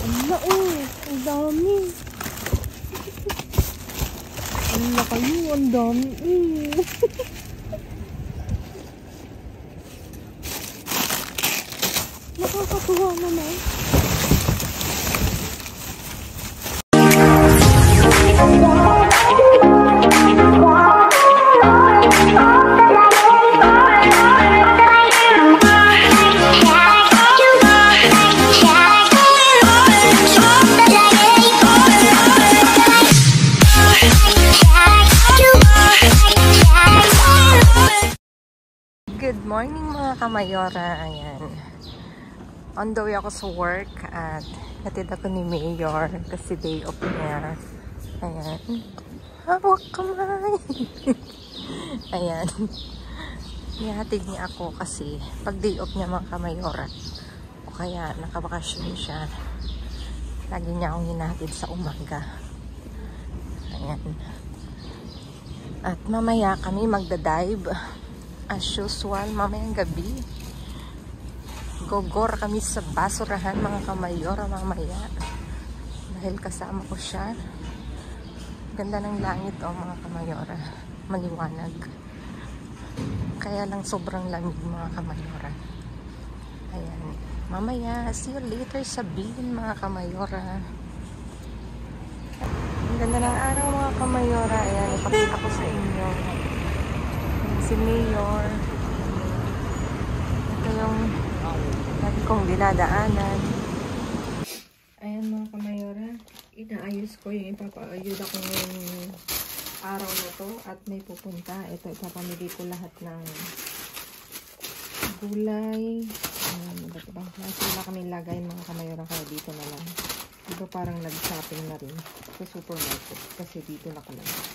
Ala, oh. Ang dami. Ala kayo, ang dami. Nakakatuwa naman. Good morning mga kamayora. Ayan. On the way ako sa work at natid ako ni Mayor kasi day off niya. Ayan. Hawak kamay. Ayan. Ihatid niya ako kasi pag day off niya mga kamayora o kaya nakabakasyon siya, lagi niya akong hinahatid sa umaga. Ayan. At mamaya kami magdadive as usual mamayang gabi. Gogor kami sa basurahan mga kamayora mamaya dahil kasama ko siya. Ganda ng langit mga kamayora, maliwanag, kaya lang sobrang lamig mga kamayora. Ayan, mamaya see you later sa Bean mga kamayora. Ang ganda ng araw mga kamayora. Ayan, ipakita ko sa inyo si Mayor. Ito yung lagi kong dinadaanan. Ayan mga kamayora, inaayos ko yung ipapaayuda ko ngayong araw na to at may pupunta. Ito, ipapamili ko lahat ng gulay. Ba't ibang klase wala kami lagay mga kamayora, kaya dito na lang. Dito parang nag-shopping na rin sa supermarket kasi dito nakalagay.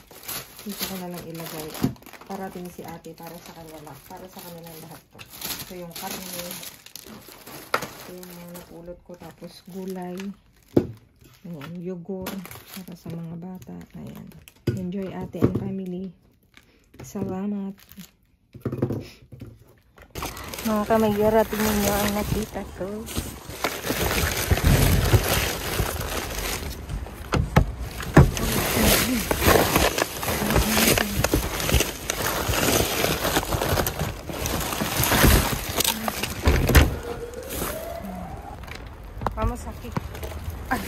Dito ko na lang ilagay at parating si ate para sa kanila, para sa kanilang lahat to. Ito yung karne, ito yung napulot ko, tapos gulay, ayan, yogurt para sa mga bata. Ayan, enjoy ate and family. Salamat mga kamayora. Tingnan nyo ang nakita ko. Vamos aquí. Ay.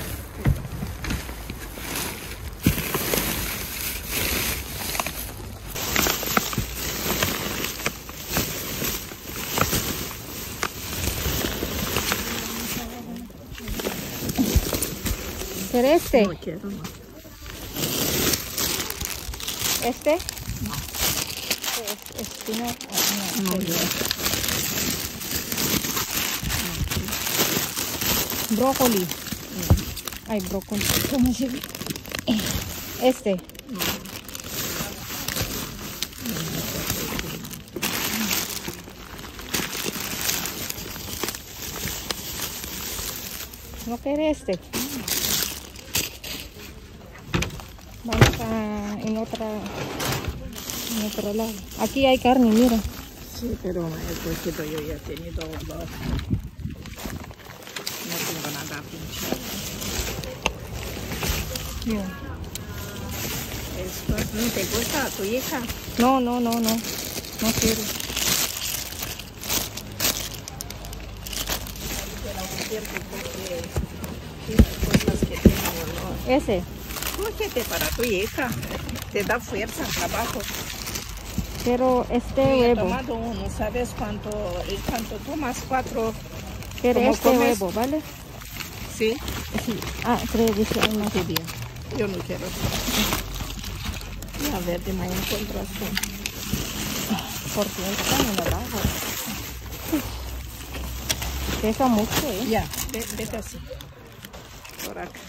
¿Quieres este? No quiero, no. ¿Este? No. Este no. No, no. Brócoli. Ay, brócoli. ¿Cómo se ve? Este. ¿No quiere este? Vamos en otro lado. Aquí hay carne, mira. Sí, pero el cochito yo ya he tenido dos. No tengo nada pinchado. Yeah. ¿Esto no te gusta a tu hija? No. No quiero. Ese. Cógete para tu hija. Te da fuerza, trabajo. Pero este Yo he huevo. tomado uno, ¿sabes cuánto tomas? 4. Quiere ¿Cómo este comes? huevo, ¿vale? Sí. Sí. Ah, creo que sí hay más. Qué bien. Yo no quiero. A ver, te me encuentras con... Porque está en el abajo. Pesa mucho, ¿eh? Ya, vete así. Por acá.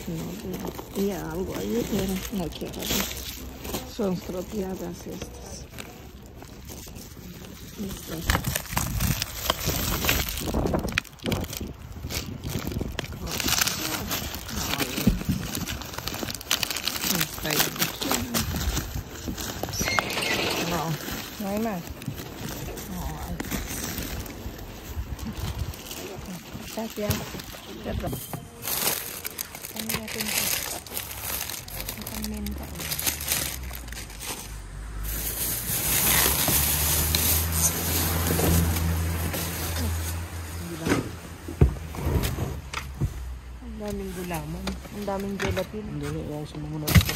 No, y algo ahí, pero no quiero. Son estropeadas estas. Ngayon na. Satya. Ano natin ito? Itang minta. Ang daming gulaman. Ang daming gelatin. Hindi, ayusin mo muna ito.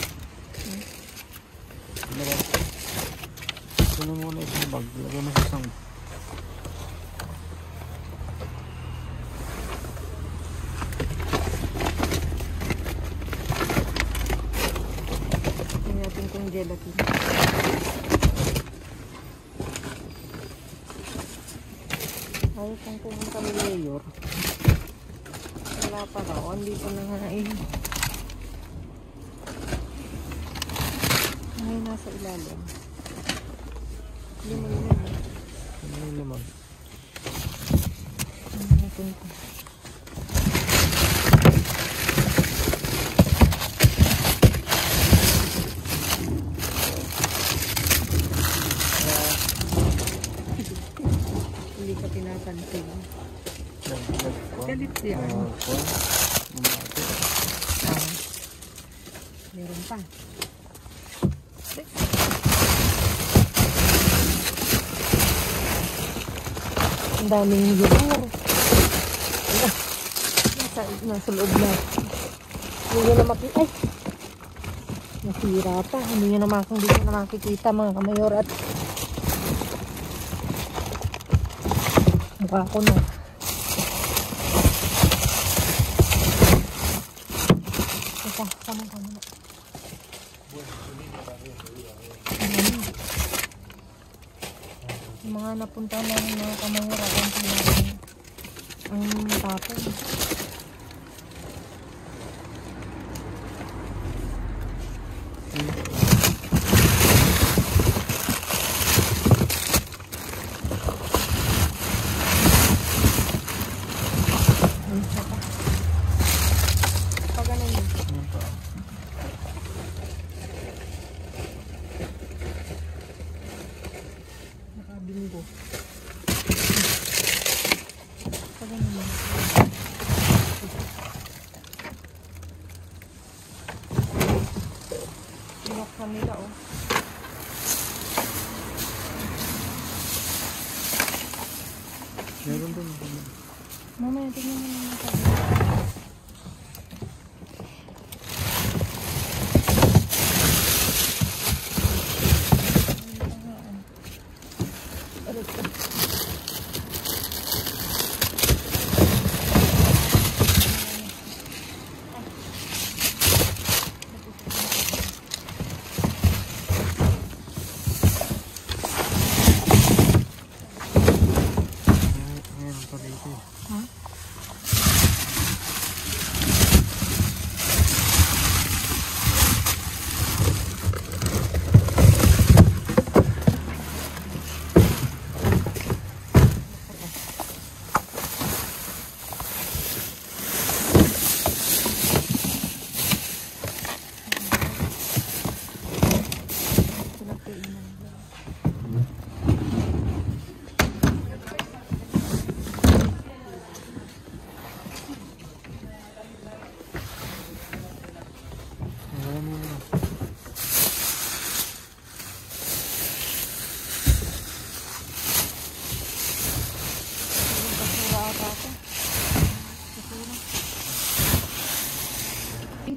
Sunod muna isang bag. Lagay mo sa isang. Tingnan natin kung gelatin. Ay, kung pumunta ni Mayor. Wala pa raw. Andito na nga eh. Ay, nasa ilalim. Limon na eh. Ano yung limang? Tingnan natin ito. Hindi ka pinapansin. Galit siya. Meron pa. Ang daming yun. Nasa loob na. Hindi nyo na makikita. Ay! Nasira pa. Hindi nyo na makikita mga kamayor at mukha ko na. Ito, kamo na. Yung mga napunta namin mga kamayor at ang tapon. Nakabinggo. Pinaksan nila oh. Meron din. Mamaya, tignan mo naman ito.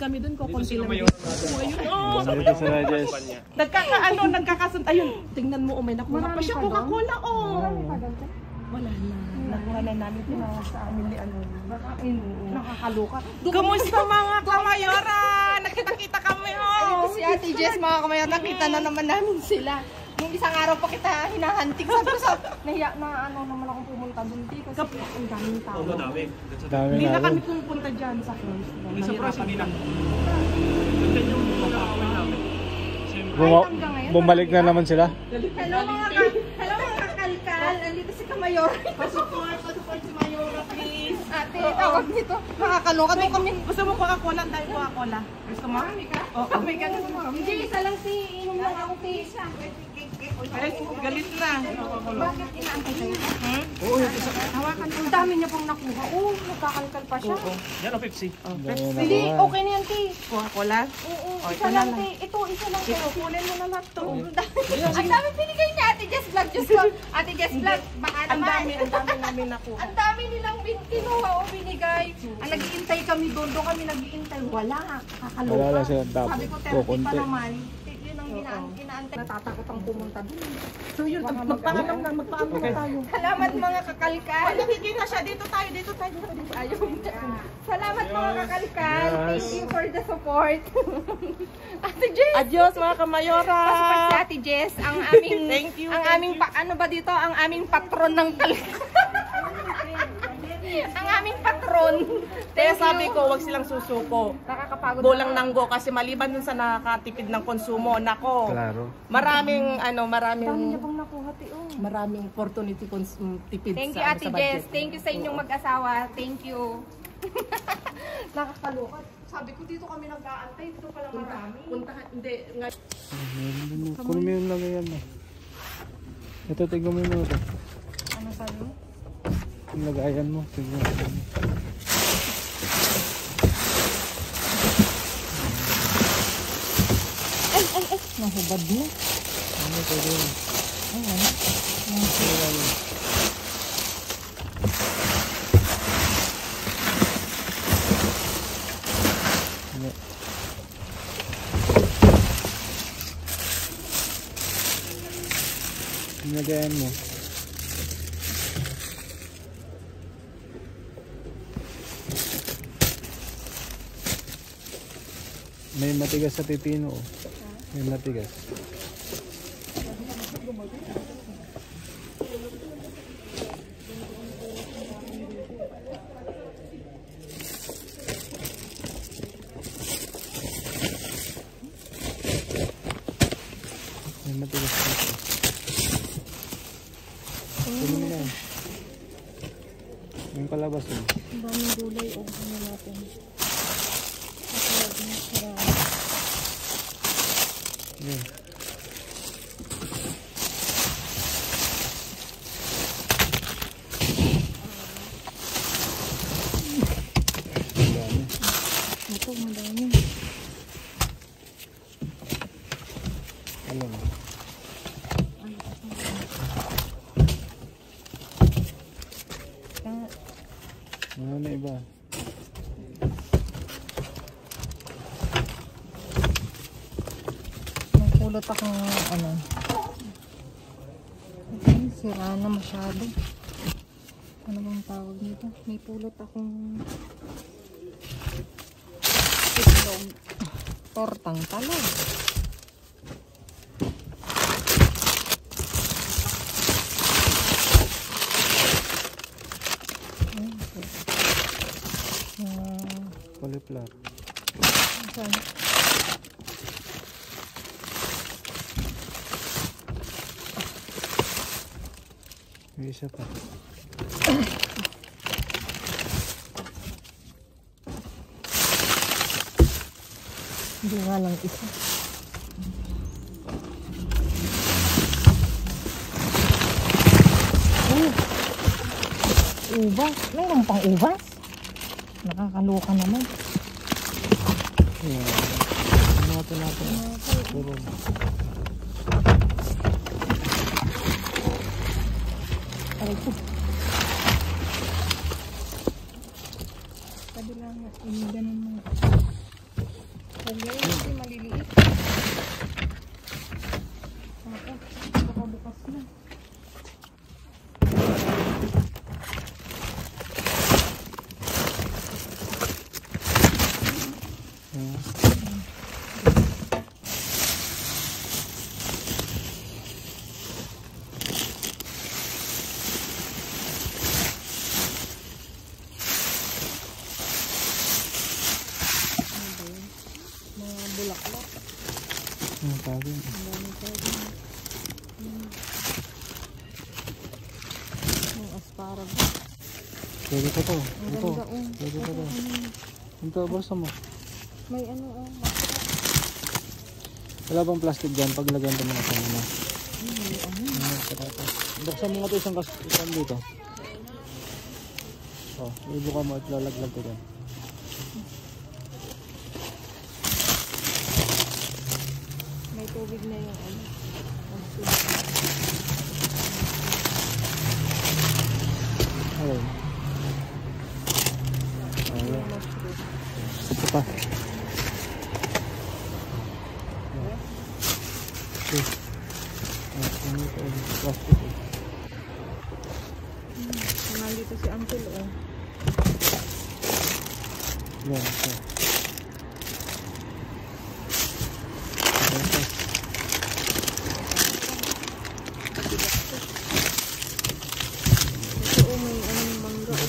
Kami doon ko konti lang. Nagkakasunod. Ayun, tingnan mo, may nakuha pa siya Coca-Cola, oh. Wala na. Nakuha na namin tinawag sa amin ni ano. Nakakaloka. Kumusta mga kamayora? Nakita-kita kami, oh. Si Ate Jess, mga kamayor, nakita na naman namin sila. Nung isang araw pa kita hinahanting. Sabi ko sa, nahiya na ano naman akong pumunta doon. Kasi ang daming tao. Hindi na kami pumunta dyan sa close. Bumalik na naman sila. Hello mga kakalkal. Andito si Kamayor. Pasupport si Mayora, please. Ate, tawag nito. Nakakaloka doon kami. Gusto mo Coca-Cola? Tayo Coca-Cola. Gusto mo? Kami ka? Oo, kami ka. Hindi, isa lang si inom lang ako tea. Ay, galit na. Bakit inaantay kayo? Oo, yung isa. Hawakan mo. Ang dami niya pong nakuha. Oh, nagkakalkal pa siya. Yan o, Pepsi. Hindi, okay na yan, Ti. Coca-Cola. Oo, Oh, isa ito lang, na Ti. Ito, isa lang. Sige, kunin mo na lahat to. Ang dami binigay niya, Ate Jess Vlog. Diyos ko, Ate Jess Vlog, baka Ang naman. dami namin nakuha. Ang dami nilang kinuha o binigay. Ang nag-iintay kami doon kami nag-iintay. Wala, kakaloka. Wala lang silang tapos. Sabi ko, 30 pa naman. Yun ang inaantay. Natatakot ang pumunta doon. So yun, magpaalam na tayo. Salamat mga kakalkal. Ay, nakikita siya. Dito tayo. Ayaw niya. Salamat mga kakalkal. Thank you for the support. Ate Jess. Adios mga kamayora. Pasok si Ate Jess, ang aming Thank you. ang aming ano ba dito, ang aming patron ng kalkal. Ang aming patron. Kaya sabi ko, wag silang susuko. Nakakapagod. Bulang nanggo kasi maliban dun sa nakakatipid ng konsumo. Nako, Klaro. maraming Dami niya pang nakuha, Ti. Oh. maraming opportunity tipid Thank you, sa, Ate sa Jess. budget. Thank you sa inyong mag-asawa. Thank you. Nakakaloka. Sabi ko dito kami nag-aantay. Dito pala marami. Puntahan, hindi, nga, Kunin mo yung lagayan mo. Ito, tignan mo yung ito. Ano sabi mo? Yung lagayan mo. Tignan mo. Nahubad na. Ano pwede yun? Hindi. Yung lagayan mo. May matigas sa pipino. Oh. May matigas. May matigas dito. Kunin mo na. Yung kalabas mo. Ang daming gulay. O, ano natin. Yan. Ito, madami. Alam. Ano na iba? May pulot akong ano. Ay, sira na masyado. Ano bang tawag nito? May pulot akong itlog. Tortang talong. Cauliflower. Saan? May isa pa. Hindi nga lang isa. Ubas. Mayroon pang ubas. Nakakaloka naman. Yan. Ano natin? Puro. Aray ko. Kabila nga. Yung ganun mga. Huwag na yun kasi maliliit. Ako. Baka bukas na. Mga bulaklak. Ang tawag. Ang dami tayo. Yung asparagus. Pwede pa to. Ang Ito. ganda oh. Pwede pa to. Ito, bursa mo. May ano oh. Wala bang plastic dyan? Paglagyan ko muna sa mga. Buksan mo nga ito isang dito. Oh, ibuka mo at lalaglag ko dyan. May tubig na yung ano. Ayun. Ayun. Ito pa. Okay. Plastic. Nandito si Uncle, oh. Yan. Okay.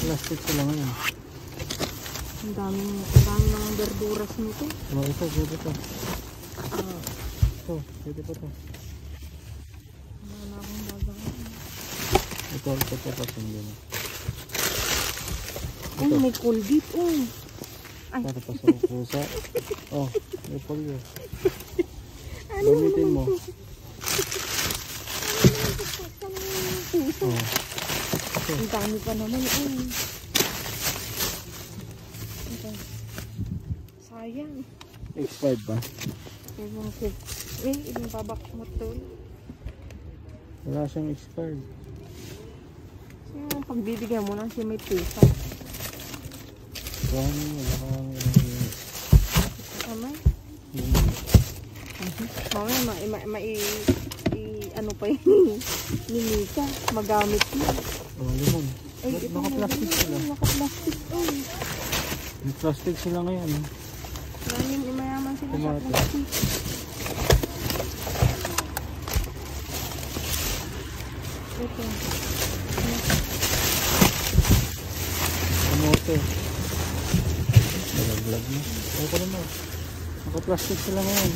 Plastic sila ngayon. Ang dami ng verduras nito. Oh, ito, pwede pa. Pwede pa to. Wala na akong bagang. Ito pa yun. Oh, may Colgate, oh. Ay. Para pa sa pusa. Oh, may polio. Gamitin mo. Oh. Ang dami pa naman, oh. Okay. Sayang. Expired ba? Ewan ko. Ibang babak mo to. Wala siyang expired. Yung pagbibigyan mo lang siya may pesa. Wala kang Amay? Mamaya ano pa yun ni Mika, magamit yun. Oh, limon. Ay, ito Naka-plastic sila. Naka-plastic, oh. May plastic sila ngayon. Mayaman sila sa Tomato. plastic. Ito. Kamote. Nalaglag na. Ay ko naman. Naka-plastic sila ngayon.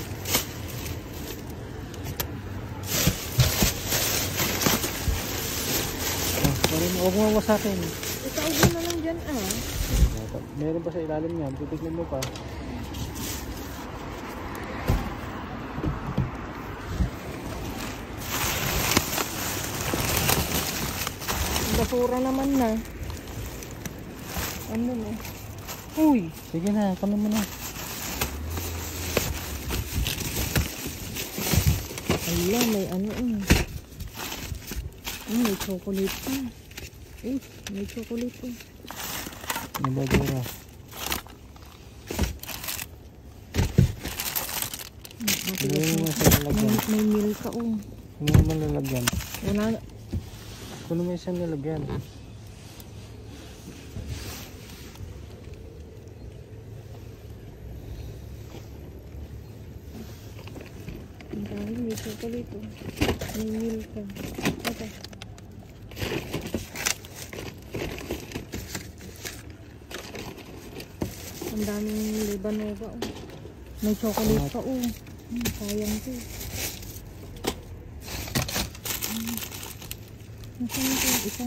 Huwag mo mawasakin. Itaugin na lang dyan, ah. Meron pa sa ilalim niyan. Titignan mo pa. Basura naman na. Ano na? Uy! Sige na, kanon mo na. Ala, may ano eh. May chocolate pa. May chocolate pa. May basura. May milk ka, oh. Ano mo malalagyan? Wala na. Kuno mo isang lalagyan. Dahil may chocolate, oh. May milk ka. Ito. Ang daming libanova, oh. May chocolate pa, oh. Sayang to. Nasaan ito yung isa?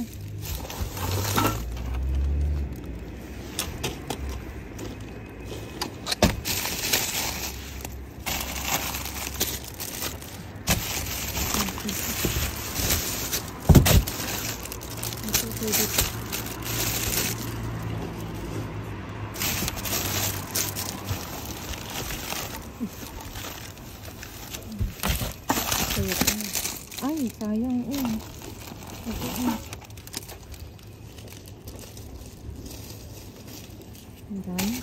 Ay, sayang, oh. Ang dami.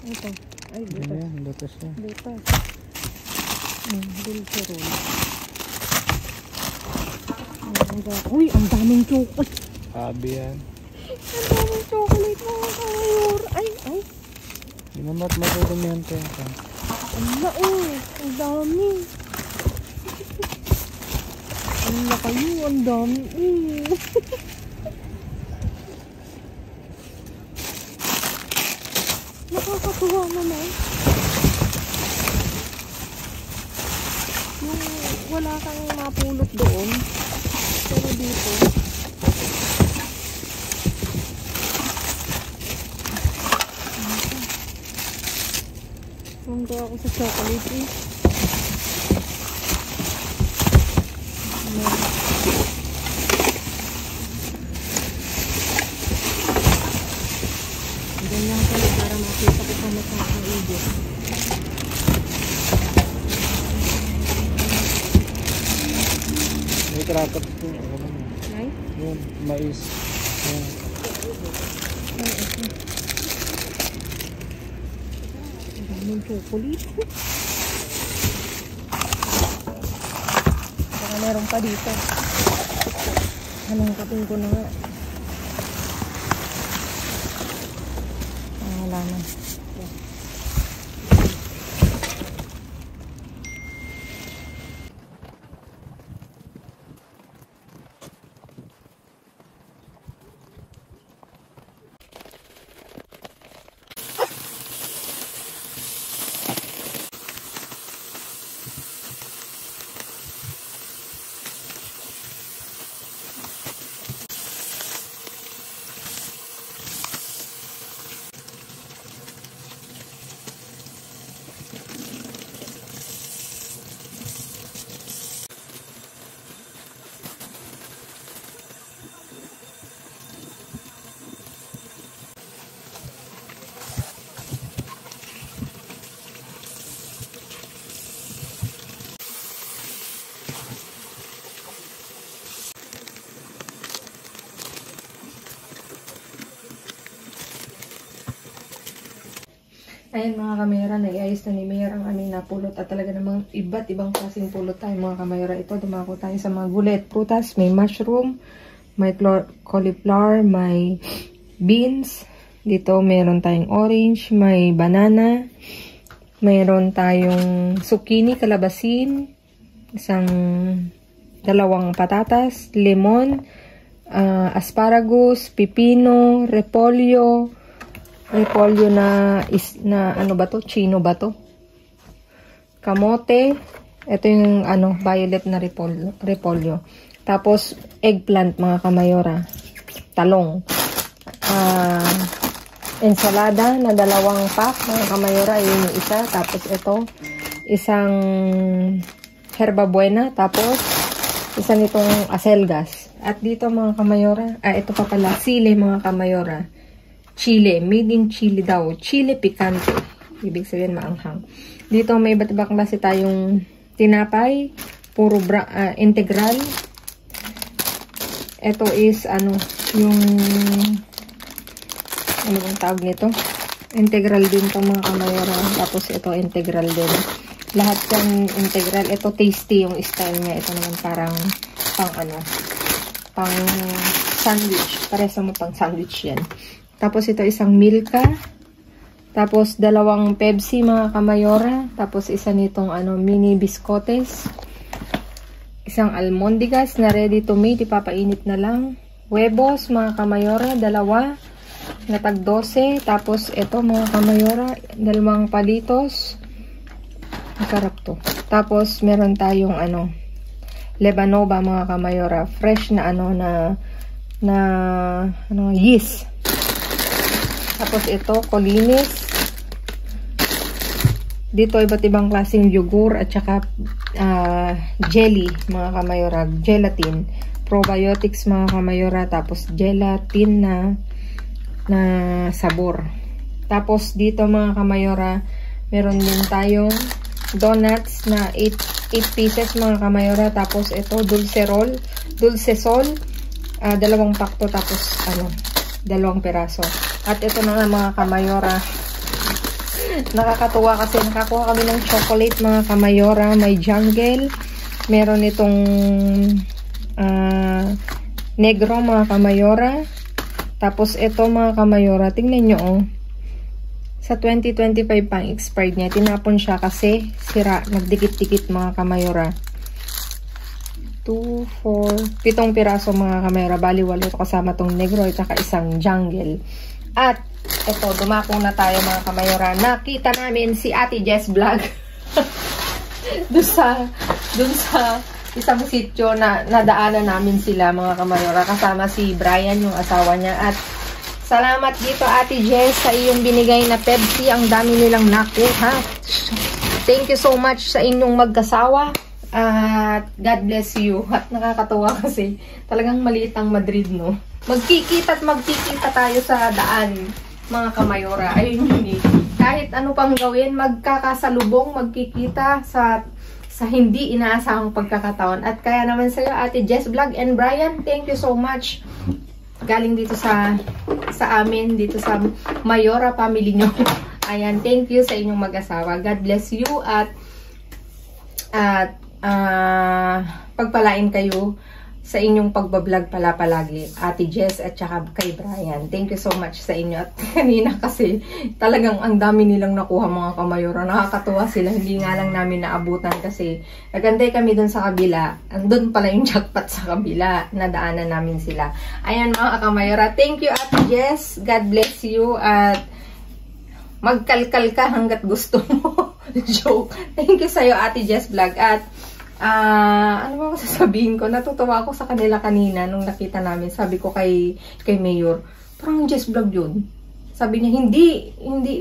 Ito. Ay, butas. Ayan, butas na. Butas. Bilcherol. Uy, ang daming chocolate. Sabi yan. Ang daming chocolate, mga kamayor. Ay. Ginamat matulong yan, Tenta. Ala, oh. Ang dami. Ala kayo, ang dami. Nakakatuwa naman. Yung wala kang mapulot doon. Pero dito. Hanggang ako sa chocolate, eh. karapat ko. Ay? Yun, mais. Yun. Daming chocolate. Baka meron pa dito. Anong kapin ko na nga. Wala na. Ayan mga kamera, nag-ayos na ni Mayor ang aming napulot at talaga namang iba't ibang klaseng pulot tayo mga kamera. Ito, dumako tayo sa mga gulet, prutas, may mushroom, may cauliflower, may beans. Dito meron tayong orange, may banana, mayroon tayong zucchini, kalabasin, dalawang patatas, lemon, asparagus, pipino, repolyo na ano ba to? Chino ba to? Kamote. Ito yung violet na repolyo. Tapos eggplant mga kamayora. Talong. Ensalada na 2 pack mga kamayora. Yun yung isa. Tapos ito isang herba buena. Tapos isa nitong acelgas. At dito mga kamayora. Ito pa pala. Sili mga kamayora. Chile. Made in Chile daw. Chile picante. Ibig sabihin maanghang. Dito may iba't ibang klase tayong tinapay. Puro integral. Ito is yung ano bang tawag nito? Integral din to mga kamayora. Tapos ito integral din. Lahat yan integral. Ito tasty yung style niya. Ito naman parang pang sandwich. Pares mo pang sandwich yan. Tapos ito isang Milka. Tapos 2 Pepsi mga kamayora. Tapos isa nitong mini biscottes. Isang almondigas na ready to made. Ipapainit na lang. Huevos mga kamayora. 2. Na tag 12. Tapos ito mga kamayora. 2 palitos. Masarap to. Tapos meron tayong Lebanova mga kamayora. Fresh na yeast. Tapos ito, Colinis. Dito, iba't ibang klaseng yogur at saka jelly, mga kamayora. Gelatin. Probiotics, mga kamayora. Tapos gelatin na sabor. Tapos dito, mga kamayora, meron din tayong donuts na 8 pieces, mga kamayora. Tapos ito, dulce sol. 2 pack to. Tapos, 2 peraso. At ito na nga mga kamayora. Nakakatuwa kasi nakakuha kami ng chocolate mga kamayora. May jungle. Meron itong negro mga kamayora. Tapos ito mga kamayora. Tingnan nyo Sa 2025 pang expired niya. Tinapon siya kasi sira. Nagdikit-dikit mga kamayora. 2, 4, 7 piraso mga kamayora. Bali 8 kasama tong negro at saka isang jungle. At ito, dumako na tayo mga kamayora. Nakita namin si Ate Jess Vlog. dun sa isang sityo na nadaanan namin sila mga kamayora. Kasama si Brian, yung asawa niya. At salamat dito Ate Jess sa iyong binigay na Pepsi. Ang dami nilang nakuha. Thank you so much sa inyong magkasawa. At God bless you. At nakakatuwa kasi talagang maliit ang Madrid, no? Magkikita tayo sa daan, mga kamayora. Ayun yun eh. Kahit ano pang gawin, magkakasalubong, magkikita sa sa hindi inaasahang pagkakataon. At kaya naman sa'yo, Ate Jess Vlog and Brian, thank you so much. Galing dito sa amin, dito sa Mayora family nyo. Ayan, thank you sa inyong mag-asawa. God bless you at pagpalain kayo sa inyong pagbablog pala palagi, Ate Jess at saka kay Brian. Thank you so much sa inyo. At kanina kasi talagang ang dami nilang nakuha mga kamayora. Nakakatuwa sila. Hindi nga lang namin naabutan kasi nagantay kami dun sa kabila. Andun pala yung jackpot sa kabila. Nadaanan namin sila. Ayan mga kamayora. Thank you Ate Jess. God bless you at magkalkal ka hanggat gusto mo. Joke. Thank you sa'yo Ate Jess Vlog at ano ba sasabihin ko? Natutuwa ako sa kanila kanina nung nakita namin. Sabi ko kay Mayor, parang Jess Vlog yun. Sabi niya, hindi,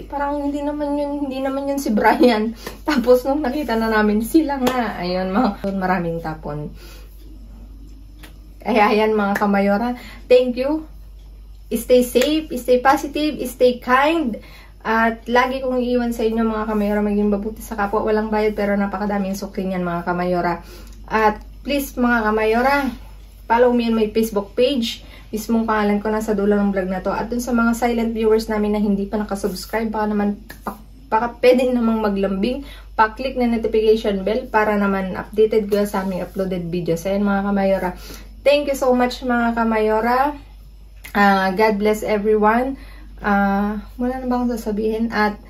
parang hindi naman yun si Brian. Tapos nung nakita na namin, sila nga. Ayun, maraming tapon. Ay, ayan mga kamayora. Thank you. Stay safe, stay positive, stay kind. At lagi kong iiwan sa inyo mga kamayora, maging mabuti sa kapwa, walang bayad pero napakadaming sukli niyan mga kamayora. At please mga kamayora, follow me on my Facebook page. Mismong pangalan ko nasa dulo ng vlog na to. At dun sa mga silent viewers namin na hindi pa nakasubscribe, baka pwede namang maglambing, pa-click na notification bell para naman updated ko sa aming uploaded videos. Ayan mga kamayora. Thank you so much mga kamayora. God bless everyone. Wala na ba akong sasabihin at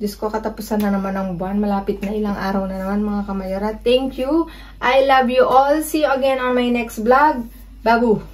Diyos ko, katapusan na naman ng buwan, malapit na ilang araw na naman mga kamayora. Thank you, I love you all, see you again on my next vlog. Babu!